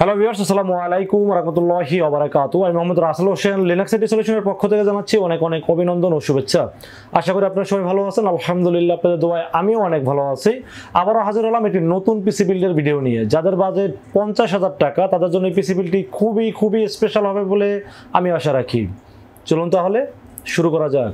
Hello viewers, আসসালামু আলাইকুম ওয়া রাহমাতুল্লাহি ওয়া বারাকাতুহু। আমি মোহাম্মদ রাসেল হোসেন, লিনাক্স আইটি সলিউশনের পক্ষ থেকে জানাচ্ছি অনেক অনেক অভিনন্দন ও শুভেচ্ছা। আশা করি আপনারা সবাই ভালো আছেন। আলহামদুলিল্লাহ, আপনাদের দোয়ায় আমিও অনেক ভালো আছি। আবারও হাজির হলাম একটি নতুন পিসি বিল্ডের ভিডিও নিয়ে। যাদের বাজেট 50,000 টাকা, তাদের জন্য এই পিসি বিল্ডটি খুবই স্পেশাল হবে বলে আমি আশা রাখি। চলুন তাহলে শুরু করা যাক।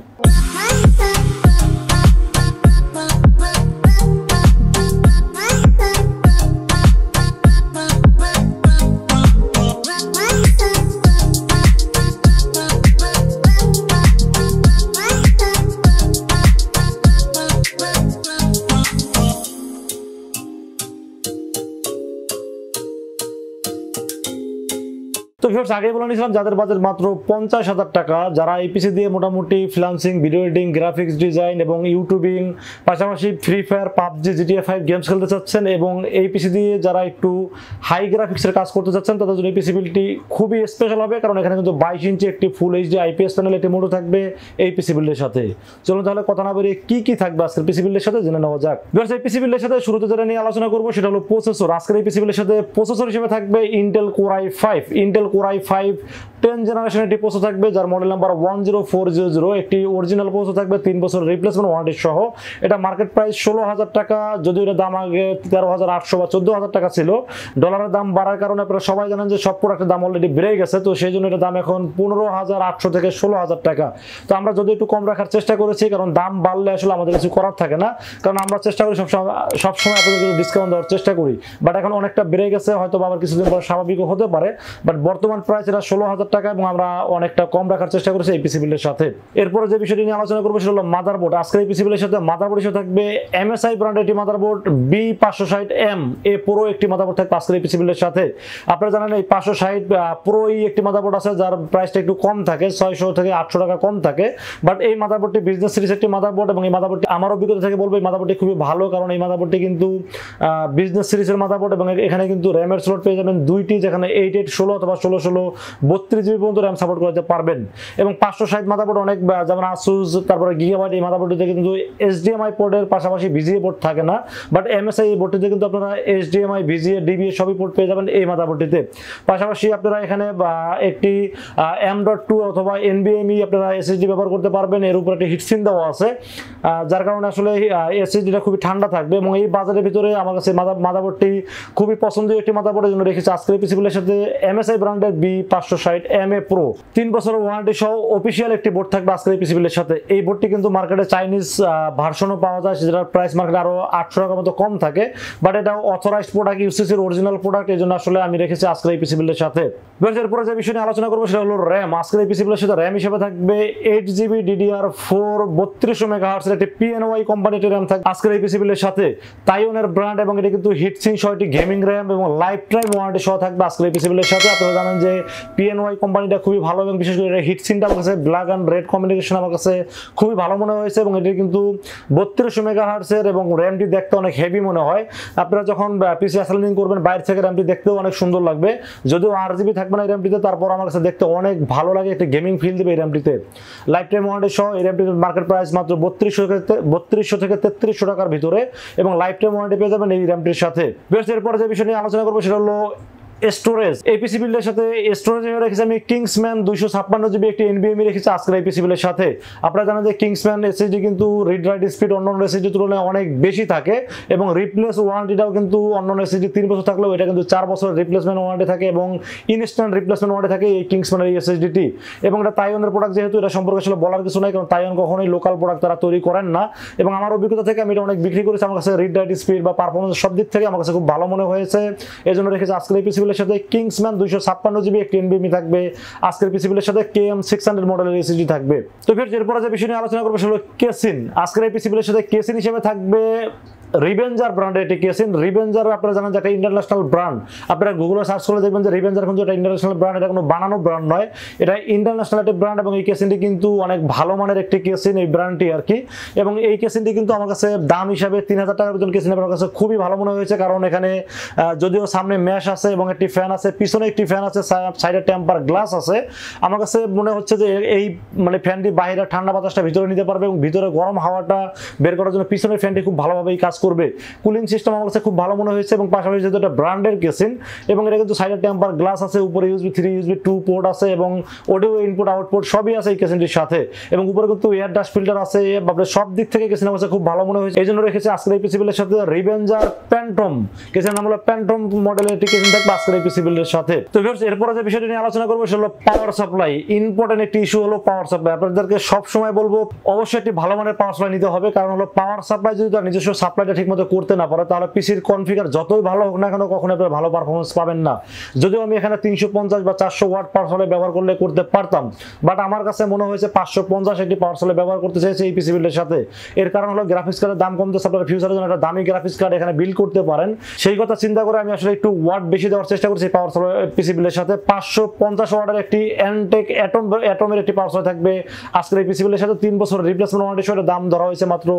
তো ভিউয়ার্স, আগেই বলে নিয়েছিলাম যাদের বাজেট মাত্র 50,000 টাকা, যারা এই পিসি দিয়ে মোটামুটি freelancing, video editing, graphics design এবং ইউটিউবিং, পাশাপাশি free fire, PUBG, GTA 5 games খেলতে চাচ্ছেন এবং এই পিসি দিয়ে যারা একটু হাই গ্রাফিক্সের কাজ করতে চাচ্ছেন, তাদের জন্য এই পিসি বিল্ডটি খুবই স্পেশাল হবে। কারণ এখানে কিন্তু 22 ইঞ্চি একটি ফুল এইচডি আইপিএস প্যানেল একটি মোডও থাকবে এই পিসি বিল্ডের সাথে। চলুন তাহলে কথা না বেরিয়ে কি থাকবে আজকের পিসি বিল্ডের সাথে জেনে নেওয়া যাক। ভিউয়ার্স, এই পিসি বিল্ডের সাথে শুরুতে যেটা নিয়ে আলোচনা করব সেটা হলো প্রসেসর। আজকের এই পিসি বিল্ডের সাথে প্রসেসর হিসেবে থাকবে ইন্টেল কোর i5 10 জেনারেশন একটি প্রসেসর থাকবে, যার মডেল নাম্বার 10400। একটি অরিজিনাল প্রসেসর থাকবে, 3 বছর রিপ্লেসমেন্ট ওয়ারেন্টি সহ। এটা মার্কেট প্রাইস 16,000 টাকা, যদিও এটা দাম আগে 13,800 বা 14,000 টাকা ছিল। ডলারের দাম বাড়ার কারণে আপনারা সবাই জানেন যে সব প্রোডাক্টের দাম অলরেডি বেড়ে গেছে, তো সেই জন্য এটা দাম এখন 15,800 থেকে 16,000 টাকা। তো আমরা যদি একটু কম রাখার চেষ্টা করেছি, কারণ দাম বাড়লে আসলে আমাদের কিছু করার থাকে না, কারণ আমরা চেষ্টা করি সবসময় আপনাদের ডিসকাউন্ট দেওয়ার চেষ্টা করি। বাট এখন অনেকটা বেড়ে গেছে, হয়তো আবার কিছুদিন পর স্বাভাবিকও হতে পারে। বাট বর্তমান প্রাইস এটা 16,000 টাকা এবং আমরা অনেকটা কম রাখার চেষ্টা করেছি এই পিসি বিল্ডের সাথে। এরপরে যে বিষয়টি নিয়ে আলোচনা করবো সেটা হলো মাদারবোর্ড। আজকের এই পিসি বিল্ডের সাথে মাদারবোর্ড হিসেবে থাকবে MSI ব্র্যান্ডের একটি মাদারবোর্ড B560M এ প্রো একটি মাদারবোর্ড থাকবে আজকের এই পিসি বিল্ডের সাথে। আপনারা জানেন এই 560 প্রো একটি মাদারবোর্ড আছে, যার প্রাইসটা একটু কম থাকে, 600 থেকে 800 টাকা কম থাকে। বাট এই মাদারবোর্ডটি বিজনেস সিরিজ একটি মাদারবোর্ড এবং এই মাদারবোর্ডটি আমার অভিজ্ঞতা থেকে বলবো এই মাদারবোর্ডটি খুবই ভালো, কারণ এই মাদারবোর্ডটি কিন্তু বিজনেস সিরিজের মাদারবোর্ড এবং এখানে কিন্তু র্যামের স্লট পেয়ে যাবেন দুইটি, যেখানে 8816 অথবা 1616 32 জিবি পর্যন্ত র্যাম সাপোর্ট করতে পারবেন। এবং 560 মাদারবোর্ড অনেক, যেমন আসুস, তারপরে গিগাবাইট, এই মাদারবোর্ডটিতে কিন্তু HDMI পোর্টের পাশাপাশি VGA পোর্ট থাকে না। বাট MSI এই বোর্ডটিতে কিন্তু আপনারা HDMI, VGA, DVA সবই পোর্ট পেয়ে যাবেন এই মাদারবোর্ডটিতে। পাশাপাশি আপনারা এখানে একটি M.2 অথবা NVMe আপনারা SSD ব্যবহার করতে পারবেন। এর উপর একটি হিটসিঙ্ক দেওয়া আছে, যার কারণে আসলে SSDটা খুবই ঠান্ডা থাকবে। এবং এই বাজারের ভিতরে আমার কাছে মাদারবোর্ডটি খুবই পছন্দের একটি মাদারবোর্ডের জন্য রেখেছি আজকের পিসি বিল্ডের সাথে MSI ব্র্যান্ডের B560MA Pro 3 বছরের ওয়ারেন্টি সহ অফিসিয়াল একটি বোর্ড থাকবে আজকের এই পিসি বিল্ডের সাথে। এই বোর্ডটি কিন্তু মার্কেটে চাইনিজ ভার্সনও পাওয়া যায়, যেটার প্রাইস মার্কেটে আরো 800 টাকার মতো কম থাকে। বাট এটা অথরাইজড প্রোডাক্ট, ইউসিসির অরিজিনাল প্রোডাক্ট, এই জন্য আসলে আমি রেখেছি আজকের এই পিসি বিল্ডের সাথে। এরপরে যে বিষয় নিয়ে আলোচনা করবো সেটা হলো র্যাম। আজকের এই পিসি বিল্ডের সাথে র্যাম হিসেবে থাকবে 8GB DDR4 3200 MHz একটি PNY কোম্পানির র্যাম থাকবে আজকের এই পিসি বিল্ডের সাথে। তাইওয়ানের ব্র্যান্ড এবং এটা কিন্তু হিটসিঙ্ক সহ একটি গেমিং র্যাম এবং লাইফ টাইম ওয়ারেন্টি সহ থাকবে আজকের এই পিসি বিল্ডের সাথে। আপনারা জানেন যে PNY কোম্পানিটা খুবই ভালো এবং বিশেষ করে হিটসিঙ্কটা আমার কাছে ব্ল্যাক অ্যান্ড রেড কম্বিনেশন আমার কাছে খুবই ভালো মনে হয়েছে। এবং এটি কিন্তু 3200 MHz এবং র্যামটি দেখতে অনেক হেভি মনে হয়। আপনারা যখন পিসি অ্যাসেম্বলিং করবেন বাইরে থেকে র্যামটি দেখতেও অনেক সুন্দর লাগবে, যদিও 8GB থাকবে না এই র্যামটিতে, তারপর আমার কাছে দেখতে অনেক ভালো লাগে, একটা গেমিং ফিল দেবে এই র্যামটিতে। লাইফ টাইম ওয়ারেন্টি সহ এই র্যামটির মার্কেট প্রাইস মাত্র 3200 থেকে 3300 টাকার ভিতরে এবং লাইফ টাইম ওয়ারেন্টি পেয়ে যাবেন এই র্যামটির সাথে। বেশ, এরপরে যে বিষয় নিয়ে আলোচনা করবো সেটা হলো স্টোরেজ। এই পিসি বিল্ডের সাথে স্টোরেজ রেখেছি আমি কিংসম্যান 256GB একটি NVMe রেখেছি আজকের এই পিসি বিল্ডের সাথে। আপনারা জানেন যে কিংসম্যান SSD কিন্তু রিড রাইট স্পিড অন্যান্য SSD তুলনায় অনেক বেশি থাকে এবং রিপ্লেস ওয়ারেন্টিটাও কিন্তু অন্যান্য SSD 3 বছর থাকলেও এটা কিন্তু 4 বছর রিপ্লেসমেন্ট ওয়ারেন্টি থাকে এবং ইনস্ট্যান্ট রিপ্লেসমেন্ট ওয়ারেন্টি থাকে এই কিংসম্যানের এই SSDটি। এবং এটা তাইওয়ানের প্রোডাক্ট, যেহেতু এটা সম্পর্কে আসলে বলার কিছু নাই, কারণ তাইওয়ান কখনোই লোকাল প্রোডাক্ট তারা তৈরি করেন না। এবং আমার অভিজ্ঞতা থেকে আমি এটা অনেক বিক্রি করেছি, আমার কাছে রিড রাইট স্পিড বা পারফরমেন্স সব দিক থেকে আমার কাছে খুব ভালো মনে হয়েছে। এই জন্য রেখেছি আজকের এই পিসি বিল্ডের সাথে কিংসম্যান 256GB একটি NVMe থাকবে আজকের পিসি বিল্ডের সাথে। KM600 মডেলের SSD থাকবে। তো ফির এরপরে যে বিষয় নিয়ে আলোচনা করবো সেটা হলো কেসিন। আজকের এই পিসি বিল্ডের সাথে কেসিন হিসেবে থাকবে রিভেঞ্জার ব্র্যান্ডের একটি কেসিন। রিভেঞ্জার আপনারা জানেন যে একটা ইন্টারন্যাশনাল ব্র্যান্ড। আপনারা গুগলে সার্চ করে দেখবেন যে রিভেঞ্জার কিন্তু একটা ইন্টারন্যাশনাল ব্র্যান্ড, এটা কোনো বানানো ব্র্যান্ড নয়, এটা ইন্টারন্যাশনাল একটি ব্র্যান্ড। এবং এই কেসিনটি কিন্তু অনেক ভালো মানের একটি কেসিন, এই ব্র্যান্ডটি আর কি। এবং এই কেসিনটি কিন্তু আমার কাছে দাম হিসাবে 3000 টাকার বেতন কেসিন আমার কাছে খুবই ভালো মনে হয়েছে, কারণ এখানে যদিও সামনে ম্যাশ আছে এবং একটি ফ্যান আছে, পিছনে একটি ফ্যান আছে, সাইডে টেম্পার গ্লাস আছে। আমার কাছে মনে হচ্ছে যে এই মানে ফ্যানটি বাইরে ঠান্ডা বাতাসটা ভিতরে নিতে পারবে এবং ভিতরে গরম হাওয়াটা বের করার জন্য পিছনের ফ্যানটি খুব ভালোভাবেই কাজ করবে। কুলিং সিস্টেম আমার কাছে খুব ভালো মনে হয়েছে এবং পাশাপাশি যেহেতু এটা ব্র্যান্ডের কেসিন এবং এটা কিন্তু সাইডে টেম্পার গ্লাস আছে, উপরে USB 3 USB 2 পোর্ট আছে এবং অডিও ইনপুট আউটপুট সবই আছে এই কেসিনটির সাথে এবং উপরে কিন্তু এয়ার ডাস্ট ফিল্টার আছে। সব দিক থেকে কেসিন আমার কাছে খুব ভালো মনে হয়েছে, এই জন্য রেখেছি আজকের এই পিসি বিল্ডের সাথে রিভেঞ্জার প্যান্টম। কেসিনের নাম হলো প্যান্টম মডেলের একটি কেসিন থাকবে আজকের এই পিসি বিল্ডের সাথে। তো ভিউয়ার্স এরপরে যে বিষয়টি নিয়ে আলোচনা করবো সেটা হলো পাওয়ার সাপ্লাই। ইম্পর্টেন্ট একটি ইস্যু হলো পাওয়ার সাপ্লাই। আপনাদেরকে সবসময় বলবো অবশ্যই একটি ভালো মানের পাওয়ার সাপ্লাই নিতে হবে, কারণ হলো পাওয়ার সাপ্লাই যদি তার নিজস্ব সাপ্লাইটা ঠিকমতো করতে না পারে তাহলে পিসির কনফিগার যতই ভালো হোক না কেন কখনো আপনারা ভালো পারফরমেন্স পাবেন না। যদিও আমি এখানে 350 বা 400 ওয়াট পাওয়ার সাপ্লাই ব্যবহার করলে করতে পারতাম, বাট আমার কাছে মনে হয়েছে 550 একটি পাওয়ার সাপ্লাই ব্যবহার করতে চাইছে এই পিসি বিল্ডের সাথে। এর কারণ হলো গ্রাফিক্স কার্ডের দাম কমতেছে, আপনারা ফিউচারের জন্য একটা দামি গ্রাফিক্স কার্ড এখানে বিল্ড করতে পারেন। সেই কথা চিন্তা করে আমি আসলে একটু ওয়াট বেশি দেওয়ার চেষ্টা করছি পাওয়ার সাপ্লাই পিসি বিল্ডের সাথে। 550 ওয়াটের একটি এনটেক অ্যাটমের একটি পাওয়ার সাপ্লাই থাকবে আজকের এই পিসি বিল্ডের সাথে। 3 বছর রিপ্লেসমেন্ট ওয়ারেন্টি সহ দাম ধরা হয়েছে মাত্র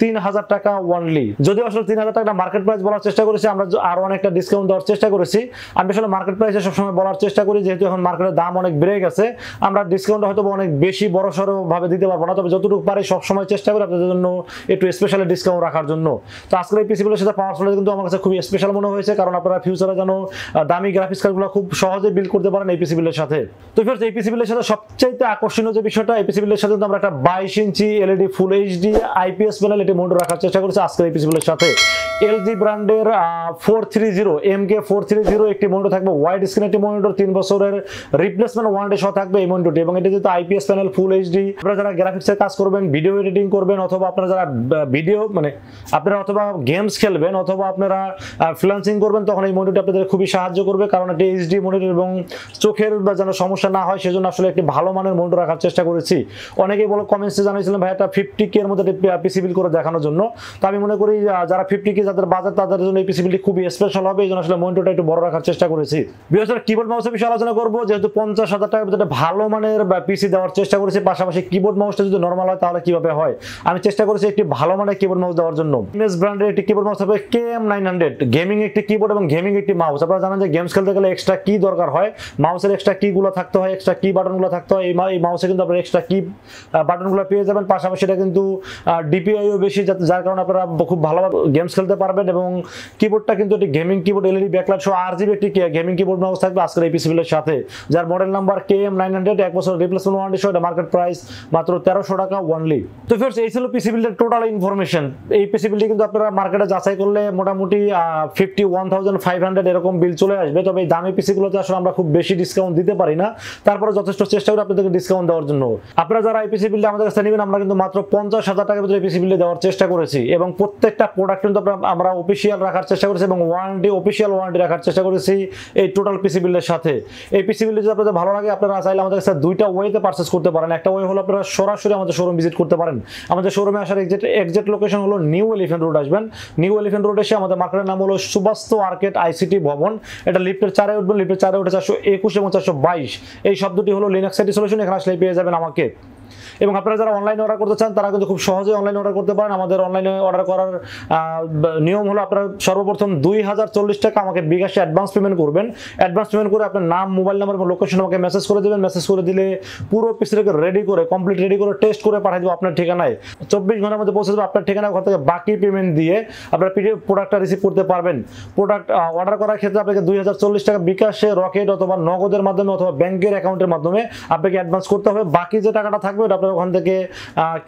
3000 টাকা অনলি। যদিও আসলে 3000 টাকা মার্কেট প্রাইস বলার চেষ্টা করেছি, আমরা আরো অনেকটা ডিসকাউন্ট দেওয়ার চেষ্টা করেছি। আমি আসলে মার্কেট প্রাইসে সবসময় বলার চেষ্টা করি, যেহেতু এখন মার্কেটের দাম অনেক বেড়ে গেছে আমরা ডিসকাউন্ট হয়তো অনেক বেশি বড়সড় ভাবে দিতে পারবো না, তবে যতটুকু পারি সবসময় চেষ্টা করি আপনাদের জন্য একটু স্পেশালি ডিসকাউন্ট রাখার জন্য। তো আজকের এই পিসি বিল্ডের সাথে পাওয়ার সাপ্লাই কিন্তু আমার কাছে খুবই স্পেশাল মনে হয়েছে, কারণ আপনারা ফিউচারে যেন দামি গ্রাফিক্স কার্ডগুলো খুব সহজে বিল্ড করতে পারেন এই পিসি বিল্ডের সাথে। তো ফিরছে এই পিসি বিল্ডের সাথে সবচেয়ে আকর্ষণীয় যে বিষয়টা, এই পিসি বিল্ডের সাথে আমরা একটা 22 inch LED full HD IPS panel এটি মনিটর রাখার চেষ্টা করেছি আজকের এই পিসি বিল্ডের সাথে। এলজি ব্র্যান্ডের 430 MK430 একটি মনিটর থাকবে, ওয়াইড স্ক্রিন একটি মনিটর, 3 বছরের রিপ্লেসমেন্ট ওয়ারেন্টি সহ থাকবে এই মনিটরটি এবং এটি যেহেতু আইপিএস প্যানেল ফুল এইচডি, আপনারা যারা গ্রাফিক্সের কাজ করবেন, ভিডিও এডিটিং করবেন, অথবা আপনারা যারা ভিডিও আপনারা অথবা গেমস খেলবেন অথবা আপনারা ফ্রিল্যান্সিং করবেন, তখন এই মনিটরটি আপনাদের খুবই সাহায্য করবে, কারণ এটি এইচডি মনিটর এবং চোখের যেন সমস্যা না হয় সেজন্য আসলে একটি ভালো মানের মনিটর রাখার চেষ্টা করেছি। অনেকেই বলো কমেন্টসে জানিয়েছিলেন ভাই একটা 50K এর মধ্যে পিসি বিল্ড করে দেখানোর জন্য, তো আমি মনে করি যারা 50K যাদের বাজেট তাদের জন্য এই পিসি বিল্ডটি খুবই স্পেশাল হবে, এই জন্য আসলে মনিটরটা একটু বড় রাখার চেষ্টা করেছি। বিশেষ কিবোর্ড মাউসের বিষয়ে আলোচনা করবো, যেহেতু 50,000 টাকার ভিতরে ভালো মানের পিসি দেওয়ার চেষ্টা করেছি, পাশাপাশি কিবোর্ড মাউসটা যদি নরমাল হয় তাহলে কিভাবে হয় আমি চেষ্টা করেছি একটি ভালো মানের কিবোর্ড মাউস দেওয়ার জন্য। এমএস ব্র্যান্ডের একটি কিবোর্ড মাউস হবে KM900, গেমিং একটি কিবোর্ড এবং গেমিং একটি মাউস। আপনারা জানেন যে গেমস খেলতে গেলে এক্সট্রা কি দরকার হয়, মাউসের এক্সট্রা কি গুলো থাকতে হয়, এক্সট্রা কি বাটনগুলো থাকতে হয়, এই মাউসে কিন্তু আপনারা এক্সট্রা কি বাটনগুলো পেয়ে যাবেন। পাশাপাশি এটা কিন্তু ডিপিআইও বেশি, যার কারণে আপনারা খুব ভালোভাবে গেমস খেলতে পারবেন এবং কিবোর্ডটা কিন্তু একটি গেমিং কিবোর্ড, এলইডি ব্যাকলাইট সহ RGB একটি গেমিং কিবোর্ড মাউস থাকবে আজকের এই পিসি বিল্ডের সাথে, যার মডেল নাম্বার KM900, 1 বছর রিপ্লেসমেন্ট ওয়ারেন্টি সহ মার্কেট প্রাইস মাত্র 1300 টাকা অনলি। তো ফ্রেন্ডস এই ছিল পিসি বিল্ডের টোটাল ইনফরমেশন। এই পিসি বিল্ডটি কিন্তু আপনারা মার্কেটে যাচাই করলে মোটামুটি 51,500 এরকম বিল চলে আসবে, তবে এই দামি পিসি গুলোতে আসলে আমরা খুব বেশি ডিসকাউন্ট দিতে পারি না, তারপরে যথেষ্ট চেষ্টা করি আপনাদেরকে ডিসকাউন্ট দেওয়ার জন্য। আপনারা যারা এই পিসি বিল্ড আমাদের কাছে নেবেন আমরা কিন্তু মাত্র 50,000 টাকার ভিতরে পিসি বিল্ড দেওয়ার চেষ্টা করেছি এবং প্রত্যেকটা প্রোডাক্ট কিন্তু আমরা অফিসিয়াল রাখার চেষ্টা করেছি এবং অফিসিয়াল ওয়ারেন্টি রাখার চেষ্টা করেছি এই টোটাল পিসি বিল্ডের সাথে। এই পিসি বিল্ড যদি আপনাদের ভালো লাগে আপনারা চাইলে আমাদের কাছে দুইটা ওয়েতে পারচেজ করতে পারেন। একটা ওয়ে হলো আপনারা সরাসরি আমাদের শোরুম ভিজিট করতে পারেন। আমাদের শোরুমে আসার এক্সাক্ট লোকেশন হলো নিউ এলিফ্যান্ট রোড। আসবেন নিউ এলিফ্যান্ট রোড এসে আমাদের মার্কেটের নাম হলো সুবাস্তু আর্কেড আইসিটি ভবন, এটা লিফটের 4-এ উঠবেন, লিফটের 4-এ উঠে 421 এবং 422 এই শব্দটি হলো লিনাক্স আইটি সলিউশন, এখানে আসলে পেয়ে যাবেন আমাকে। এবং আপনারা যারা অনলাইনে অর্ডার করতে চান তারা কিন্তু খুব সহজে অনলাইনে অর্ডার করতে পারেন। আমাদের অনলাইনে অর্ডার করার নিয়ম হলো আপনারা সর্বপ্রথম 2040 টাকা আমাকে বিকাশে অ্যাডভান্স পেমেন্ট করবেন। অ্যাডভান্স পেমেন্ট করে আপনার নাম, মোবাইল নাম্বার এবং লোকেশন আমাকে মেসেজ করে দেবেন। মেসেজ করে দিলে পুরো পিসিটাকে রেডি করে কমপ্লিট রেডি করে টেস্ট করে পাঠিয়ে দেবো আপনার ঠিকানায়। 24 ঘন্টার মধ্যে পৌঁছে দেবো আপনার ঠিকানায়। ঘর থেকে বাকি পেমেন্ট দিয়ে আপনার প্রোডাক্টটা রিসিভ করতে পারবেন। প্রোডাক্ট অর্ডার করার ক্ষেত্রে আপনাকে 2040 টাকা বিকাশে, রকেট অথবা নগদের মাধ্যমে অথবা ব্যাংকের অ্যাকাউন্টের মাধ্যমে আপনাকে অ্যাডভান্স করতে হবে। বাকি যে টাকাটা থাকবে ওটা আপনার ওখান থেকে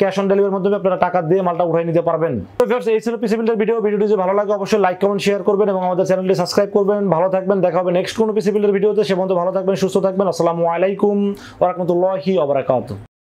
ক্যাশ অন ডেলিভারির মাধ্যমে আপনারা টাকা দিয়ে মালটা উঠিয়ে নিতে পারবেন। তো ভিউয়ার্স এই ছিল পিসি বিল্ডের ভিডিওটি যদি ভালো লাগে অবশ্যই লাইক কমেন্ট শেয়ার করবেন এবং আমাদের চ্যানেলটি সাবস্ক্রাইব করবেন। ভালো থাকবেন, দেখা হবে নেক্সট কোনো পিসি বিল্ডের ভিডিওতে। সে পর্যন্ত ভালো থাকবেন, সুস্থ থাকবেন। আসসালামু আলাইকুম ওয়া রাহমাতুল্লাহি ওয়া বারাকাতুহু।